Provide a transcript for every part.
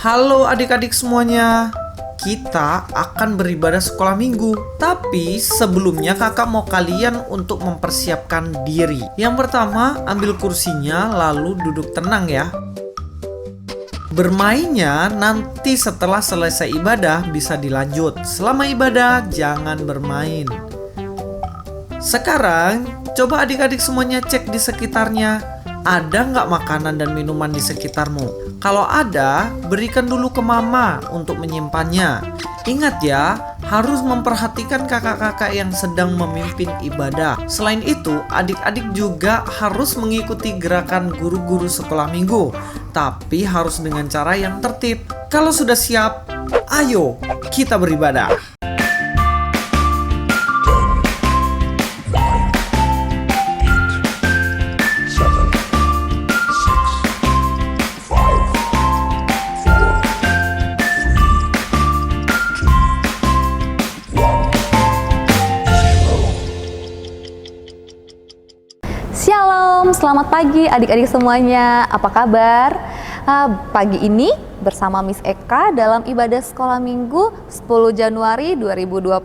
Halo adik-adik semuanya. Kita akan beribadah sekolah minggu. Tapi sebelumnya kakak mau kalian untuk mempersiapkan diri. Yang pertama, ambil kursinya lalu duduk tenang ya. Bermainnya nanti setelah selesai ibadah bisa dilanjut. Selama ibadah jangan bermain. Sekarang coba adik-adik semuanya cek di sekitarnya. Ada nggak makanan dan minuman di sekitarmu? Kalau ada, berikan dulu ke mama untuk menyimpannya. Ingat ya, harus memperhatikan kakak-kakak yang sedang memimpin ibadah. Selain itu, adik-adik juga harus mengikuti gerakan guru-guru sekolah minggu. Tapi harus dengan cara yang tertib. Kalau sudah siap, ayo kita beribadah. Shalom, selamat pagi adik-adik semuanya. Apa kabar? Pagi ini bersama Miss Eka dalam ibadah sekolah minggu 10 Januari 2021.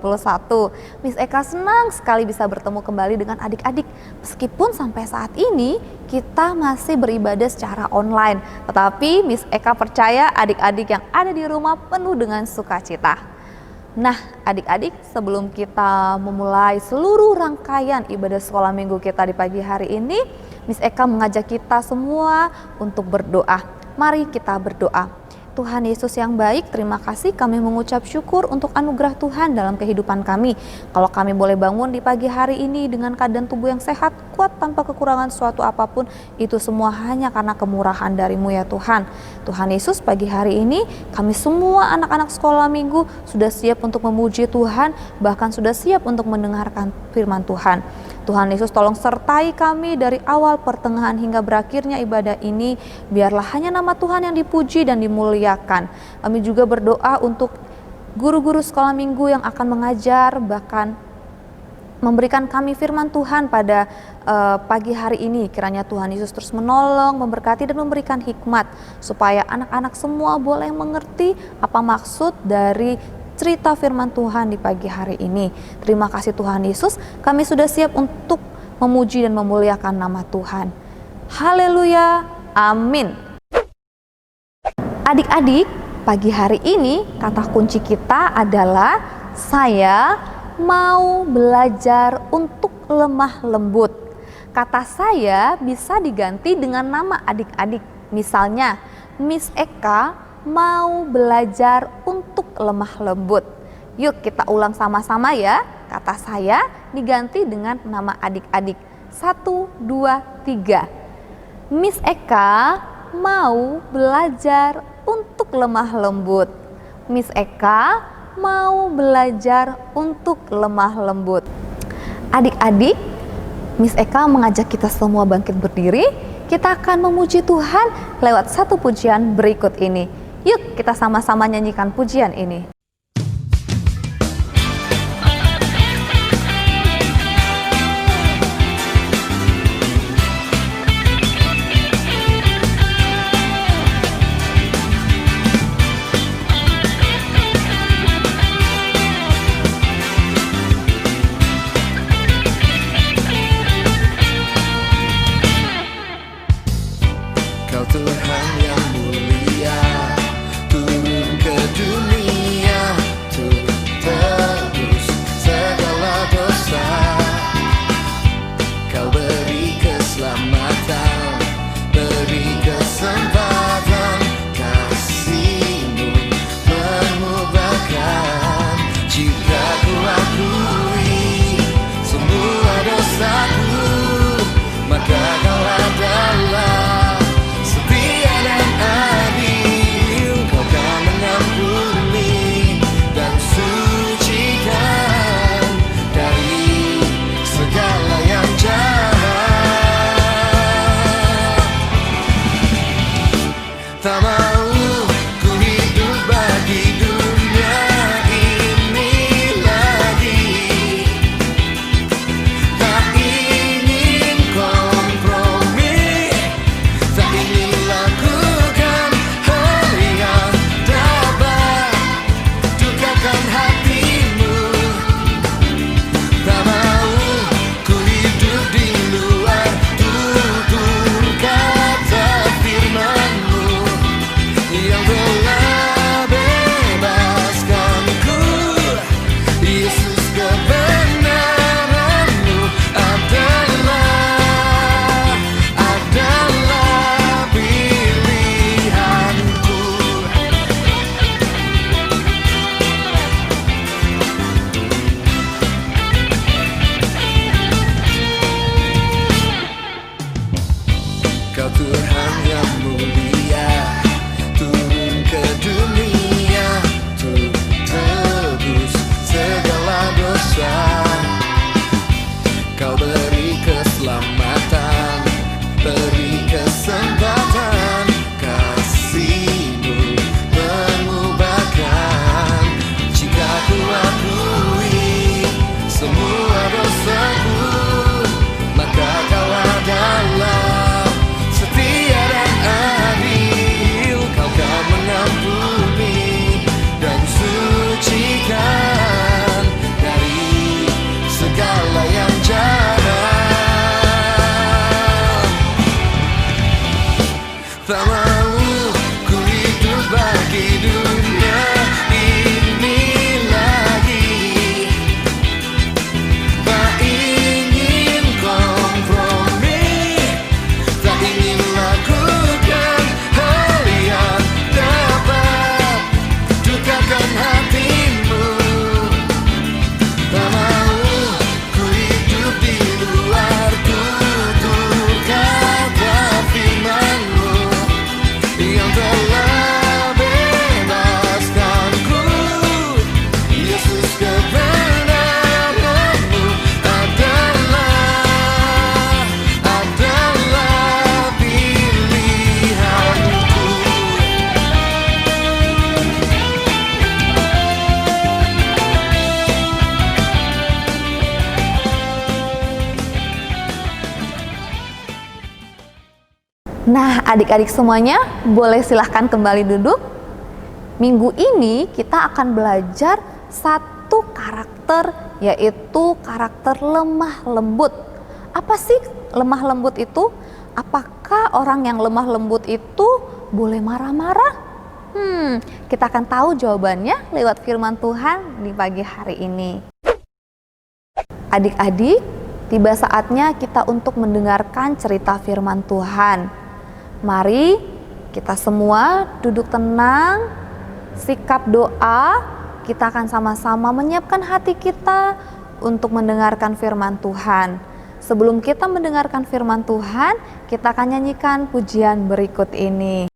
Miss Eka senang sekali bisa bertemu kembali dengan adik-adik. Meskipun sampai saat ini kita masih beribadah secara online, tetapi Miss Eka percaya adik-adik yang ada di rumah penuh dengan sukacita. Nah, adik-adik, sebelum kita memulai seluruh rangkaian ibadah sekolah minggu kita di pagi hari ini, Miss Eka mengajak kita semua untuk berdoa. Mari kita berdoa. Tuhan Yesus yang baik, terima kasih kami mengucap syukur untuk anugerah Tuhan dalam kehidupan kami. Kalau kami boleh bangun di pagi hari ini dengan keadaan tubuh yang sehat, kuat tanpa kekurangan suatu apapun, itu semua hanya karena kemurahan dari-Mu ya Tuhan. Tuhan Yesus, pagi hari ini kami semua anak-anak sekolah minggu sudah siap untuk memuji Tuhan, bahkan sudah siap untuk mendengarkan firman Tuhan. Tuhan Yesus, tolong sertai kami dari awal, pertengahan hingga berakhirnya ibadah ini. Biarlah hanya nama Tuhan yang dipuji dan dimuliakan. Kami juga berdoa untuk guru-guru sekolah minggu yang akan mengajar, bahkan memberikan kami firman Tuhan pada pagi hari ini. Kiranya Tuhan Yesus terus menolong, memberkati dan memberikan hikmat, supaya anak-anak semua boleh mengerti apa maksud dari cerita firman Tuhan di pagi hari ini. Terima kasih Tuhan Yesus, kami sudah siap untuk memuji dan memuliakan nama Tuhan. Haleluya, amin. Adik-adik, pagi hari ini kata kunci kita adalah saya mau belajar untuk lemah lembut. Kata saya bisa diganti dengan nama adik-adik. Misalnya, Miss Eka mau belajar untuk lemah lembut. Yuk kita ulang sama-sama ya. Kata saya diganti dengan nama adik-adik. 1, 2, 3. Miss Eka mau belajar untuk lemah lembut. Miss Eka mau belajar untuk lemah lembut. Adik-adik, Miss Eka mengajak kita semua bangkit berdiri. Kita akan memuji Tuhan lewat satu pujian berikut ini. Yuk kita sama-sama nyanyikan pujian ini. Kau Tuhan yang mulia, turun ke dunia, turun tebus segala dosa. Kau beri keselamatan, beri kesempatan, kasih-Mu mengubahkan. Jika ku akui semua dosaku, maka Kau adalah tak mau ku hidup bagi dunia ini lagi. Tak ingin kompromi, tak ingin lakukan hal yang Nah, adik-adik semuanya boleh silahkan kembali duduk. Minggu ini kita akan belajar satu karakter, yaitu karakter lemah lembut. Apa sih lemah lembut itu? Apakah orang yang lemah lembut itu boleh marah-marah? Kita akan tahu jawabannya lewat firman Tuhan di pagi hari ini. Adik-adik, tiba saatnya kita untuk mendengarkan cerita firman Tuhan. Mari kita semua duduk tenang, sikap doa, kita akan sama-sama menyiapkan hati kita untuk mendengarkan firman Tuhan. Sebelum kita mendengarkan firman Tuhan, kita akan nyanyikan pujian berikut ini.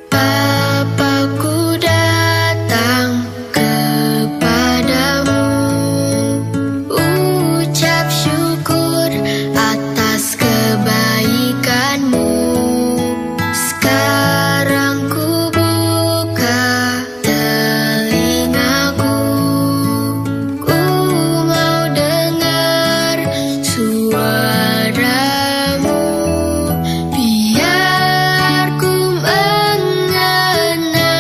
Bapakku datang kepadamu, ucap syukur atas kebaikanmu. Sekarang ku buka telingaku, ku mau dengar suaramu. Biar ku mengenalmu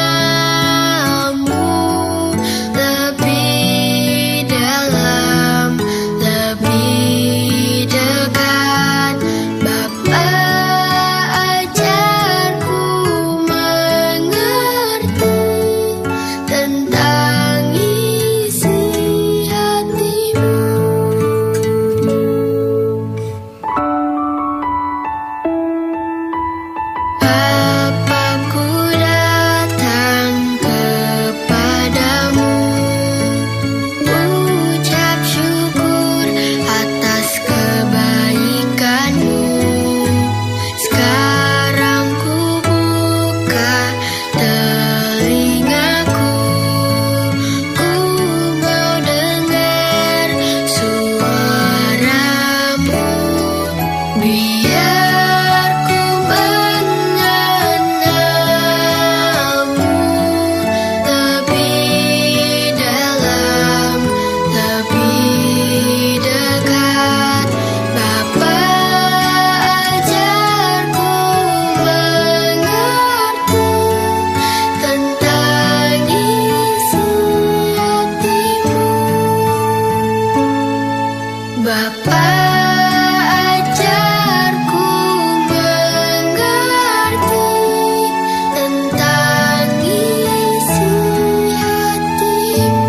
lebih dalam, lebih dekat. Bapa, ajarku mengerti tentang isi hatimu. Bapakku datang kepadamu, ucap syukur atas kebaikanmu. Sekarang ku buka telingaku, ku mau dengar suaramu. Biar ku mengenalmu lebih dalam, lebih dekat. Bapa, ajarku mengerti tentang isi hatimu. Bapa, ajarku mengerti tentang isi hatimu.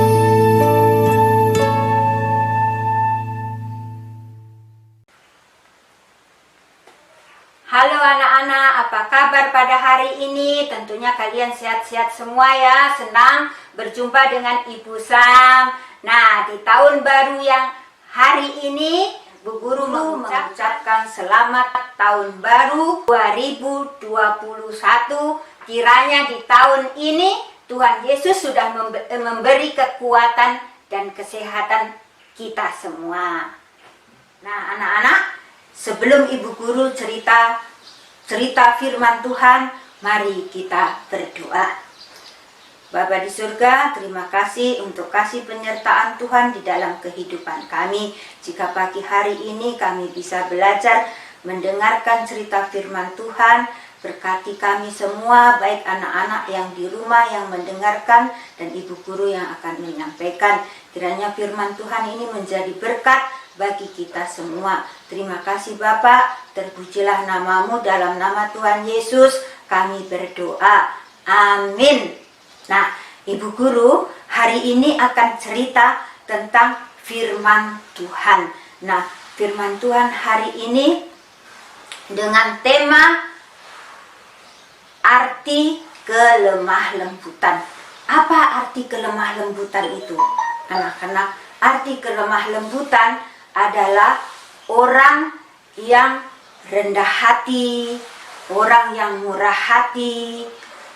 Halo anak-anak, apa kabar pada hari ini? Tentunya kalian sehat-sehat semua ya. Senang berjumpa dengan Ibu Sam. Nah, di tahun baru yang hari ini, Bu Guru mengucapkan selamat tahun baru 2021. Kiranya di tahun ini Tuhan Yesus sudah memberi kekuatan dan kesehatan kita semua. Nah, anak-anak, sebelum Ibu Guru cerita firman Tuhan, mari kita berdoa. Bapa di surga, terima kasih untuk kasih penyertaan Tuhan di dalam kehidupan kami. Jika pagi hari ini kami bisa belajar mendengarkan cerita firman Tuhan, berkati kami semua, baik anak-anak yang di rumah yang mendengarkan dan Ibu Guru yang akan menyampaikan. Kiranya firman Tuhan ini menjadi berkat bagi kita semua. Terima kasih Bapak, terpujilah namamu, dalam nama Tuhan Yesus kami berdoa. Amin. Nah, Ibu Guru hari ini akan cerita tentang firman Tuhan. Nah, firman Tuhan hari ini dengan tema arti kelemah lembutan. Apa arti kelemah lembutan itu? Anak-anak, arti kelemah lembutan adalah orang yang rendah hati, orang yang murah hati,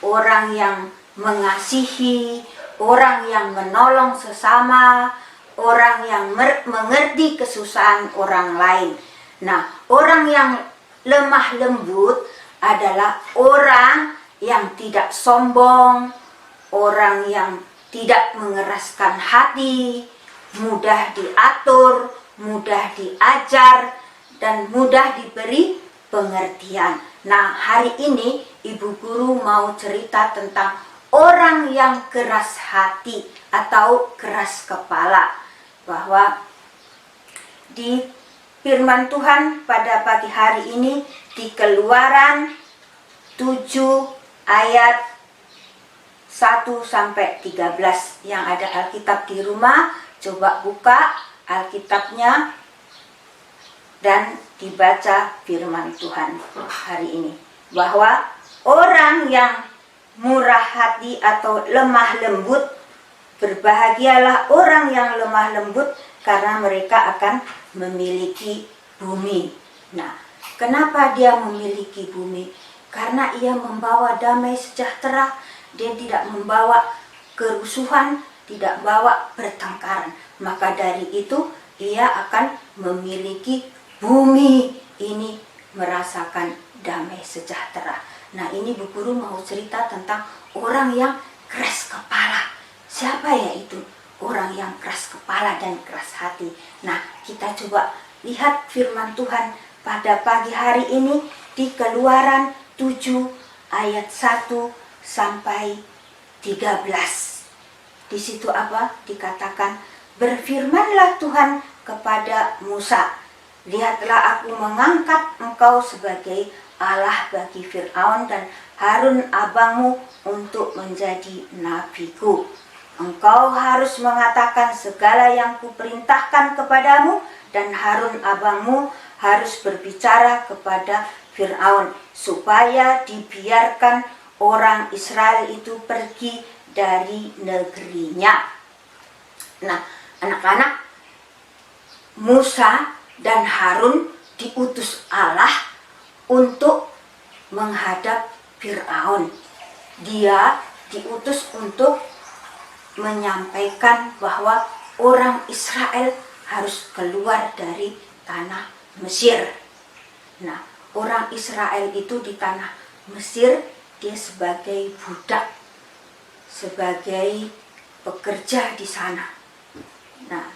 orang yang mengasihi, orang yang menolong sesama, orang yang mengerti kesusahan orang lain. Nah, orang yang lemah lembut adalah orang yang tidak sombong, orang yang tidak mengeraskan hati, mudah diatur, mudah diajar, dan mudah diberi pengertian. Nah, hari ini Ibu Guru mau cerita tentang orang yang keras hati atau keras kepala. Bahwa di firman Tuhan pada pagi hari ini di Keluaran 7 ayat 1 sampai 13. Yang ada Alkitab di rumah, coba buka Alkitabnya dan dibaca firman Tuhan hari ini. Bahwa orang yang murah hati atau lemah lembut, berbahagialah orang yang lemah lembut karena mereka akan memiliki bumi. Nah, kenapa dia memiliki bumi? Karena ia membawa damai sejahtera, dia tidak membawa kerusuhan, tidak bawa pertengkaran. Maka dari itu ia akan memiliki bumi ini merasakan damai sejahtera. Nah, ini Bu Guru mau cerita tentang orang yang keras kepala. Siapa ya itu? Orang yang keras kepala dan keras hati. Nah, kita coba lihat firman Tuhan pada pagi hari ini di Keluaran 7 ayat 1 sampai 13. Di situ apa? Dikatakan, berfirmanlah Tuhan kepada Musa, lihatlah aku mengangkat engkau sebagai Allah bagi Fir'aun dan Harun abangmu untuk menjadi nabiku. Engkau harus mengatakan segala yang kuperintahkan kepadamu, dan Harun abangmu harus berbicara kepada Fir'aun supaya dibiarkan orang Israel itu pergi dari negerinya. Nah, anak-anak, Musa dan Harun diutus Allah untuk menghadap Fir'aun. Dia diutus untuk menyampaikan bahwa orang Israel harus keluar dari tanah Mesir. Nah, orang Israel itu di tanah Mesir, dia sebagai budak, sebagai pekerja di sana. Nah,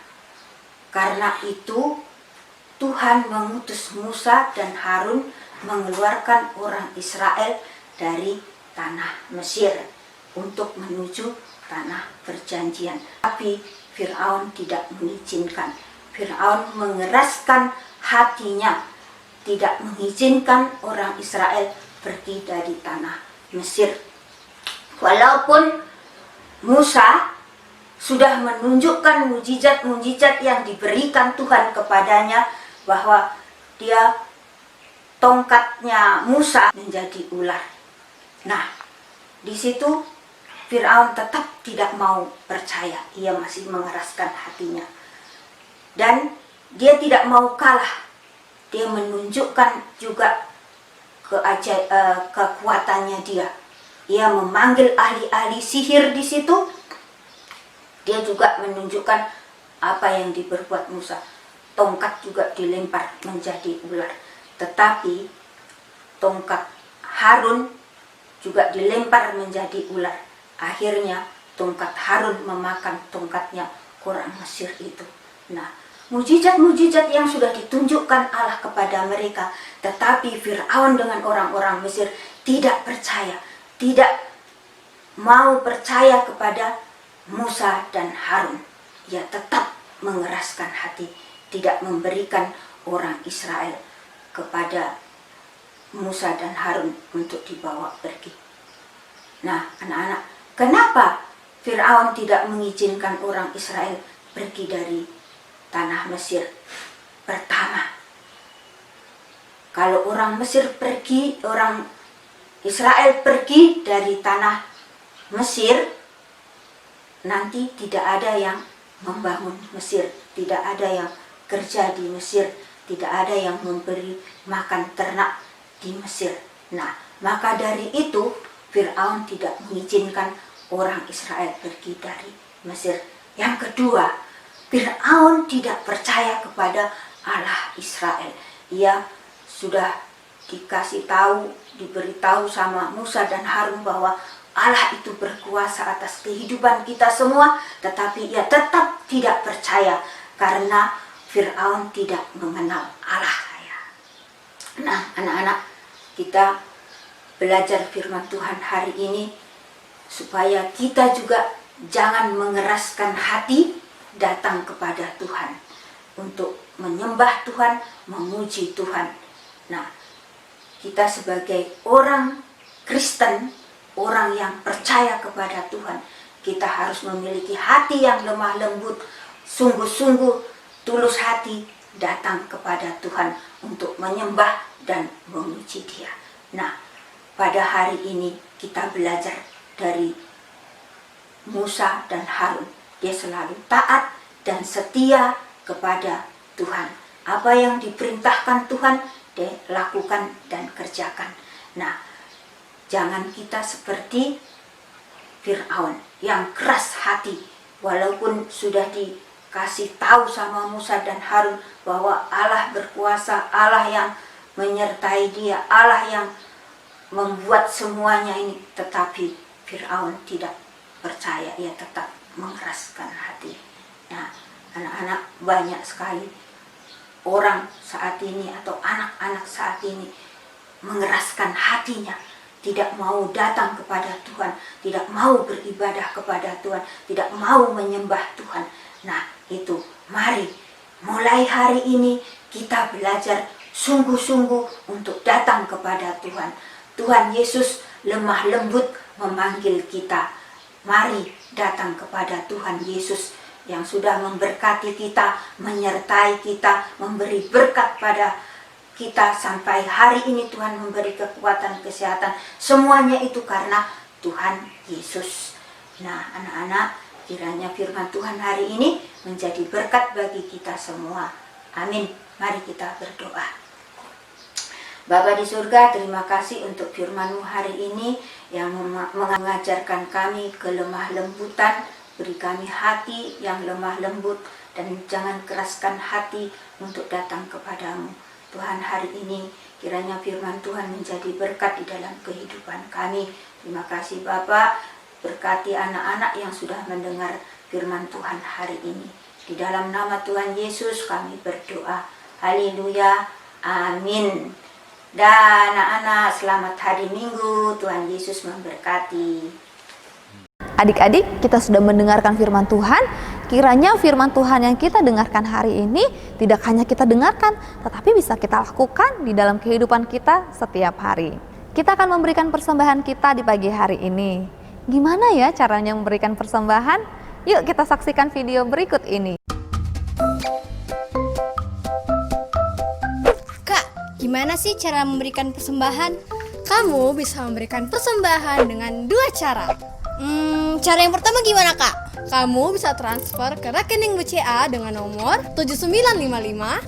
karena itu Tuhan mengutus Musa dan Harun mengeluarkan orang Israel dari tanah Mesir untuk menuju tanah perjanjian. Tapi Fir'aun tidak mengizinkan. Fir'aun mengeraskan hatinya, tidak mengizinkan orang Israel pergi dari tanah Mesir. Walaupun Musa sudah menunjukkan mujizat-mujizat yang diberikan Tuhan kepadanya, bahwa dia tongkatnya Musa menjadi ular. Nah, di situ Fir'aun tetap tidak mau percaya. Ia masih mengeraskan hatinya. Dan dia tidak mau kalah. Dia menunjukkan juga kekuatannya dia. Ia memanggil ahli-ahli sihir di situ. Dia juga menunjukkan apa yang diperbuat Musa. Tongkat juga dilempar menjadi ular. Tetapi tongkat Harun juga dilempar menjadi ular. Akhirnya tongkat Harun memakan tongkatnya orang Mesir itu. Nah, mujizat-mujizat yang sudah ditunjukkan Allah kepada mereka, tetapi Fir'aun dengan orang-orang Mesir tidak percaya, tidak mau percaya kepada Musa dan Harun. Ia tetap mengeraskan hati, tidak memberikan orang Israel kepada Musa dan Harun untuk dibawa pergi. Nah, anak-anak, kenapa Fir'aun tidak mengizinkan orang Israel pergi dari tanah Mesir? Pertama, kalau orang Mesir pergi, orang Israel pergi dari tanah Mesir, nanti tidak ada yang membangun Mesir, tidak ada yang kerja di Mesir, tidak ada yang memberi makan ternak di Mesir. Nah, maka dari itu Fir'aun tidak mengizinkan orang Israel pergi dari Mesir. Yang kedua, Fir'aun tidak percaya kepada Allah Israel. Ia sudah diberitahu sama Musa dan Harun bahwa Allah itu berkuasa atas kehidupan kita semua, tetapi ia tetap tidak percaya karena Fir'aun tidak mengenal Allah. Nah, anak-anak, kita belajar firman Tuhan hari ini supaya kita juga jangan mengeraskan hati datang kepada Tuhan untuk menyembah Tuhan, memuji Tuhan. Nah, kita sebagai orang Kristen, orang yang percaya kepada Tuhan, kita harus memiliki hati yang lemah lembut, sungguh-sungguh tulus hati datang kepada Tuhan untuk menyembah dan memuji Dia. Nah, pada hari ini kita belajar dari Musa dan Harun. Dia selalu taat dan setia kepada Tuhan. Apa yang diperintahkan Tuhan, dia lakukan dan kerjakan. Nah, jangan kita seperti Fir'aun yang keras hati, walaupun sudah dikasih tahu sama Musa dan Harun bahwa Allah berkuasa, Allah yang menyertai dia, Allah yang membuat semuanya ini, tetapi Fir'aun tidak percaya, ia tetap mengeraskan hati. Nah, anak-anak, banyak sekali orang saat ini atau anak-anak saat ini mengeraskan hatinya, tidak mau datang kepada Tuhan, tidak mau beribadah kepada Tuhan, tidak mau menyembah Tuhan. Nah, itu mari mulai hari ini kita belajar sungguh-sungguh untuk datang kepada Tuhan. Tuhan Yesus lemah lembut memanggil kita. Mari datang kepada Tuhan Yesus yang sudah memberkati kita, menyertai kita, memberi berkat pada kita sampai hari ini. Tuhan memberi kekuatan, kesehatan, semuanya itu karena Tuhan Yesus. Nah, anak-anak, kiranya firman Tuhan hari ini menjadi berkat bagi kita semua. Amin. Mari kita berdoa. Bapa di surga, terima kasih untuk firman-Mu hari ini yang mengajarkan kami kelemah lembutan. Beri kami hati yang lemah lembut dan jangan keraskan hati untuk datang kepadamu. Tuhan, hari ini kiranya firman Tuhan menjadi berkat di dalam kehidupan kami. Terima kasih Bapa, berkati anak-anak yang sudah mendengar firman Tuhan hari ini. Di dalam nama Tuhan Yesus kami berdoa. Haleluya. Amin. Dan anak-anak, selamat hari Minggu. Tuhan Yesus memberkati. Adik-adik, kita sudah mendengarkan firman Tuhan. Kiranya firman Tuhan yang kita dengarkan hari ini tidak hanya kita dengarkan, tetapi bisa kita lakukan di dalam kehidupan kita setiap hari. Kita akan memberikan persembahan kita di pagi hari ini. Gimana ya caranya memberikan persembahan? Yuk kita saksikan video berikut ini. Gimana sih cara memberikan persembahan? Kamu bisa memberikan persembahan dengan dua cara. Cara yang pertama gimana Kak? Kamu bisa transfer ke rekening BCA dengan nomor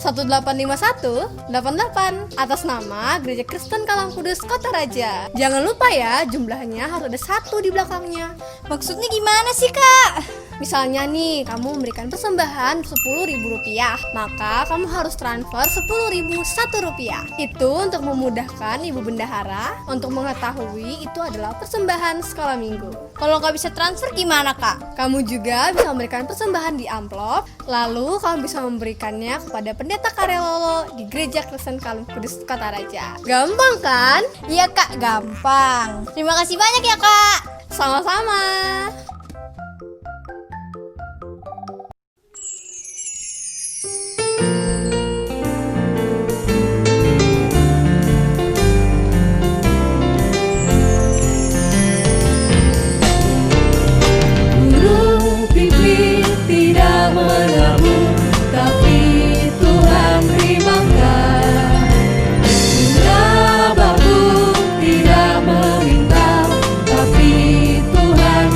7955-185188 atas nama Gereja Kristen Kalam Kudus Kota Raja. Jangan lupa ya, jumlahnya harus ada 1 di belakangnya. Maksudnya gimana sih Kak? Misalnya nih, kamu memberikan persembahan Rp10.000, maka kamu harus transfer Rp10.001. Itu untuk memudahkan Ibu Bendahara untuk mengetahui itu adalah persembahan sekolah minggu. Kalau nggak bisa transfer gimana Kak? Kamu juga bisa memberikan persembahan di amplop, lalu kamu bisa memberikannya kepada Pendeta Karelolo di Gereja Kristen Kalam Kudus Kota Raja. Gampang kan? Iya Kak, gampang. Terima kasih banyak ya Kak. Sama-sama. Tidak meminta, tapi Tuhan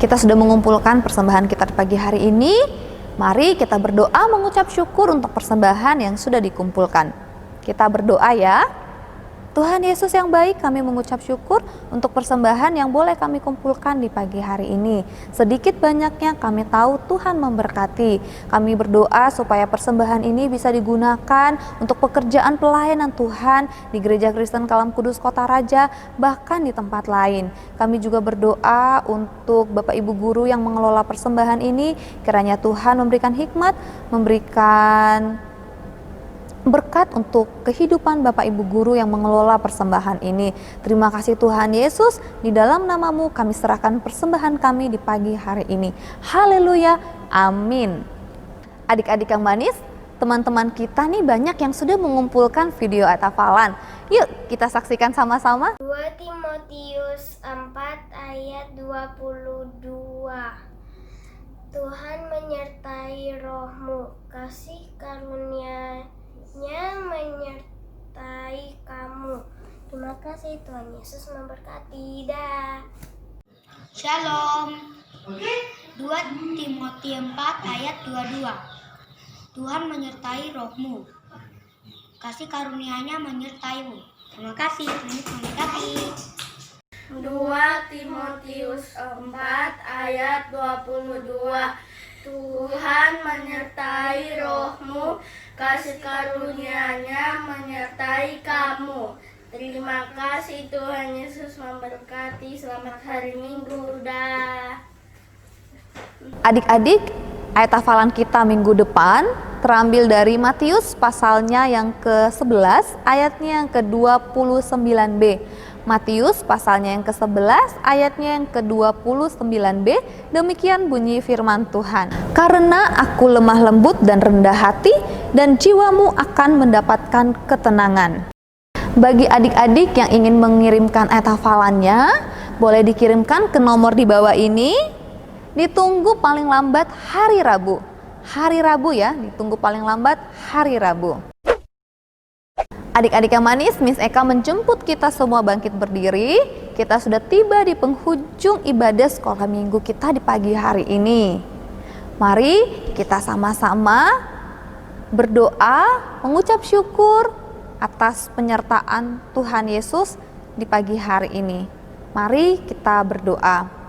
kita sudah mengumpulkan persembahan kita di pagi hari ini. Mari kita berdoa mengucap syukur untuk persembahan yang sudah dikumpulkan. Kita berdoa ya. Tuhan Yesus yang baik, kami mengucap syukur untuk persembahan yang boleh kami kumpulkan di pagi hari ini. Sedikit banyaknya kami tahu Tuhan memberkati. Kami berdoa supaya persembahan ini bisa digunakan untuk pekerjaan pelayanan Tuhan di Gereja Kristen Kalam Kudus Kota Raja, bahkan di tempat lain. Kami juga berdoa untuk Bapak Ibu Guru yang mengelola persembahan ini, kiranya Tuhan memberikan hikmat, memberikan berkat untuk kehidupan Bapak Ibu Guru yang mengelola persembahan ini. Terima kasih Tuhan Yesus, di dalam nama-Mu kami serahkan persembahan kami di pagi hari ini. Haleluya, amin. Adik-adik yang manis, teman-teman kita nih banyak yang sudah mengumpulkan video ayat hafalan. Yuk kita saksikan sama-sama. 2 Timotius 4 ayat 22. Tuhan menyertai rohmu, kasih karunia-Nya menyertai kamu. Terima kasih, Tuhan Yesus memberkati. Dah. Shalom. 2 Timotius 4 ayat 22. Tuhan menyertai rohmu, kasih karunia-Nya menyertaimu. Terima kasih, Tuhan Yesus memberkati. 2 Timotius 4 ayat 22. Tuhan menyertai rohmu, kasih karunia-Nya menyertai kamu. Terima kasih, Tuhan Yesus memberkati. Selamat hari Minggu. Dah. Adik-adik, ayat hafalan kita minggu depan terambil dari Matius pasalnya yang ke-11 ayatnya yang ke-29b. Matius pasalnya yang ke-11 ayatnya yang ke-29b. Demikian bunyi firman Tuhan. Karena aku lemah lembut dan rendah hati, dan jiwamu akan mendapatkan ketenangan. Bagi adik-adik yang ingin mengirimkan ayat hafalannya, boleh dikirimkan ke nomor di bawah ini. Ditunggu paling lambat hari Rabu. Hari Rabu ya, ditunggu paling lambat hari Rabu. Adik-adik yang manis, Miss Eka menjemput kita semua bangkit berdiri. Kita sudah tiba di penghujung ibadah sekolah minggu kita di pagi hari ini. Mari kita sama-sama berdoa, mengucap syukur atas penyertaan Tuhan Yesus di pagi hari ini. Mari kita berdoa.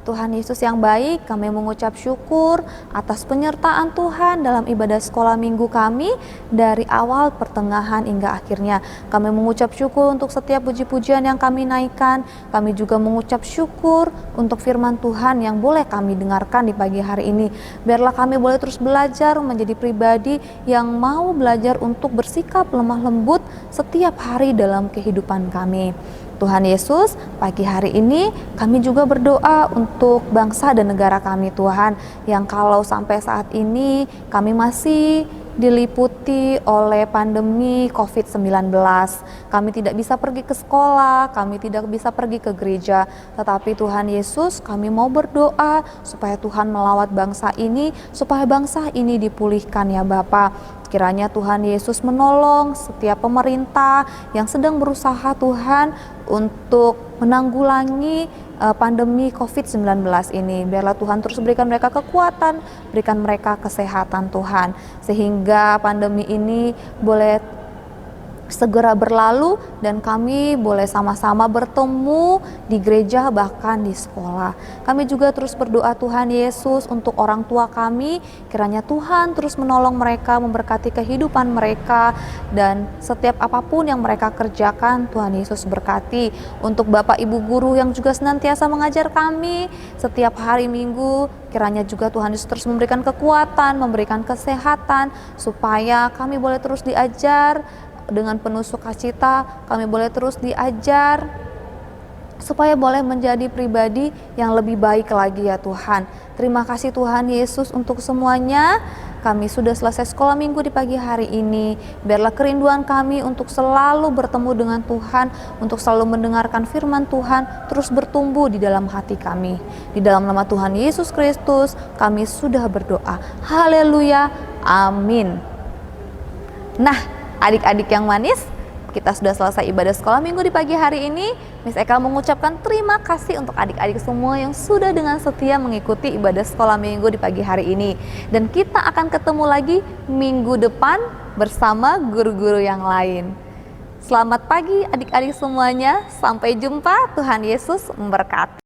Tuhan Yesus yang baik, kami mengucap syukur atas penyertaan Tuhan dalam ibadah sekolah minggu kami dari awal, pertengahan, hingga akhirnya. Kami mengucap syukur untuk setiap puji-pujian yang kami naikkan. Kami juga mengucap syukur untuk firman Tuhan yang boleh kami dengarkan di pagi hari ini. Biarlah kami boleh terus belajar menjadi pribadi yang mau belajar untuk bersikap lemah lembut setiap hari dalam kehidupan kami. Tuhan Yesus, pagi hari ini kami juga berdoa untuk bangsa dan negara kami Tuhan, yang kalau sampai saat ini kami masih diliputi oleh pandemi COVID-19. Kami tidak bisa pergi ke sekolah, kami tidak bisa pergi ke gereja, tetapi Tuhan Yesus, kami mau berdoa supaya Tuhan melawat bangsa ini, supaya bangsa ini dipulihkan ya Bapa. Kiranya Tuhan Yesus menolong setiap pemerintah yang sedang berusaha Tuhan untuk menanggulangi pandemi COVID-19 ini. Biarlah Tuhan terus berikan mereka kekuatan, berikan mereka kesehatan Tuhan, sehingga pandemi ini boleh segera berlalu dan kami boleh sama-sama bertemu di gereja bahkan di sekolah. Kami juga terus berdoa Tuhan Yesus untuk orang tua kami, kiranya Tuhan terus menolong mereka, memberkati kehidupan mereka, dan setiap apapun yang mereka kerjakan Tuhan Yesus berkati. Untuk Bapak Ibu Guru yang juga senantiasa mengajar kami setiap hari Minggu, kiranya juga Tuhan Yesus terus memberikan kekuatan, memberikan kesehatan, supaya kami boleh terus diajar dengan penuh sukacita, kami boleh terus diajar supaya boleh menjadi pribadi yang lebih baik lagi ya Tuhan. Terima kasih Tuhan Yesus untuk semuanya. Kami sudah selesai sekolah minggu di pagi hari ini. Biarlah kerinduan kami untuk selalu bertemu dengan Tuhan, untuk selalu mendengarkan firman Tuhan, terus bertumbuh di dalam hati kami. Di dalam nama Tuhan Yesus Kristus, kami sudah berdoa. Haleluya, amin. Nah, adik-adik yang manis, kita sudah selesai ibadah sekolah minggu di pagi hari ini. Miss Eka mengucapkan terima kasih untuk adik-adik semua yang sudah dengan setia mengikuti ibadah sekolah minggu di pagi hari ini. Dan kita akan ketemu lagi minggu depan bersama guru-guru yang lain. Selamat pagi adik-adik semuanya, sampai jumpa, Tuhan Yesus memberkati.